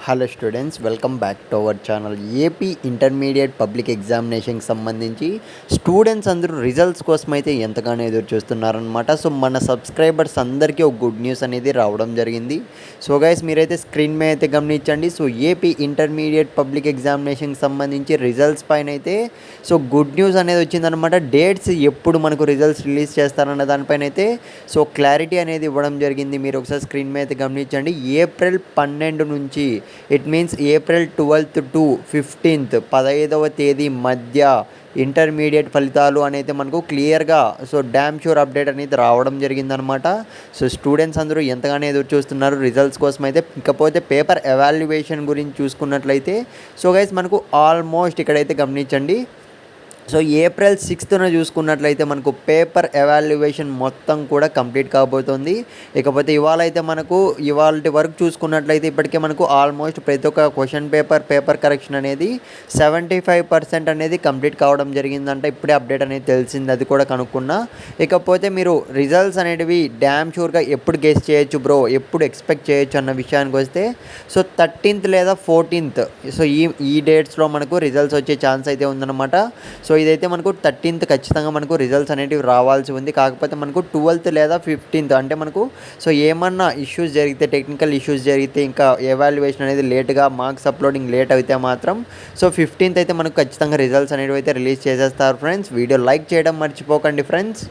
Hello students, welcome back to our channel. AP intermediate public ఎగ్జామినేషన్కి సంబంధించి students అందరూ results కోసం అయితే ఎంతగానో ఎదురు చూస్తున్నారనమాట. సో మన సబ్స్క్రైబర్స్ అందరికీ ఒక గుడ్ న్యూస్ అనేది రావడం జరిగింది. సో గైస్, మీరైతే స్క్రీన్ మీద అయితే గమనించండి. సో ఏపీ ఇంటర్మీడియట్ పబ్లిక్ ఎగ్జామినేషన్కి సంబంధించి రిజల్ట్స్ పైన అయితే సో గుడ్ న్యూస్ అనేది వచ్చిందనమాట. డేట్స్ ఎప్పుడు మనకు రిజల్ట్స్ రిలీజ్ చేస్తారన్న దానిపైన అయితే సో క్లారిటీ అనేది ఇవ్వడం జరిగింది. మీరు ఒకసారి స్క్రీన్ మీద అయితే గమనించండి. ఏప్రిల్ 12 నుంచి, it means April 12th to 15th 15వ తేదీ మధ్య ఇంటర్మీడియట్ ఫలితాలు అనేది మనకు క్లియర్గా సో డ్యామ్ షూర్ అప్డేట్ అనేది రావడం జరిగిందనమాట. సో స్టూడెంట్స్ అందరూ ఎంతగానో ఎదురు చూస్తున్నారు రిజల్ట్స్ కోసం అయితే. ఇకపోతే పేపర్ ఎవాల్యుయేషన్ గురించి చూసుకున్నట్లయితే సో గైస్, మనకు ఆల్మోస్ట్ ఇక్కడైతే గమనించండి. సో ఏప్రిల్ 6th చూసుకున్నట్లయితే మనకు పేపర్ ఎవాల్యుయేషన్ మొత్తం కూడా కంప్లీట్ కాబోతుంది. ఇకపోతే ఇవాళ అయితే మనకు ఇవాళ వరకు చూసుకున్నట్లయితే ఇప్పటికే మనకు ఆల్మోస్ట్ ప్రతి ఒక్క క్వశ్చన్ పేపర్ కరెక్షన్ అనేది 75% అనేది కంప్లీట్ కావడం జరిగిందంట. ఇప్పుడే అప్డేట్ అనేది తెలిసింది, అది కూడా కనుక్కున్నా. ఇకపోతే మీరు రిజల్ట్స్ అనేటివి డ్యామ్ షూర్గా ఎప్పుడు గెస్ చేయొచ్చు బ్రో, ఎప్పుడు ఎక్స్పెక్ట్ చేయొచ్చు అన్న విషయానికి వస్తే సో 13th లేదా 14th సో ఈ డేట్స్లో మనకు రిజల్ట్స్ వచ్చే ఛాన్స్ అయితే ఉందన్నమాట. సో ఇదైతే మనకు 13th ఖచ్చితంగా మనకు రిజల్ట్స్ అనేటివి రావాల్సి ఉంది. కాకపోతే మనకు 12th లేదా 15th అంటే మనకు సో ఏమన్నా ఇష్యూస్ జరిగితే, టెక్నికల్ ఇష్యూస్ జరిగితే, ఇంకా ఎవాల్యుయేషన్ అనేది లేట్గా, మార్క్స్ అప్లోడింగ్ లేట్ అయితే మాత్రం సో 15th అయితే మనకు ఖచ్చితంగా రిజల్ట్స్ అనేవి అయితే రిలీజ్ చేసేస్తారు ఫ్రెండ్స్. వీడియో లైక్ చేయడం మర్చిపోకండి ఫ్రెండ్స్.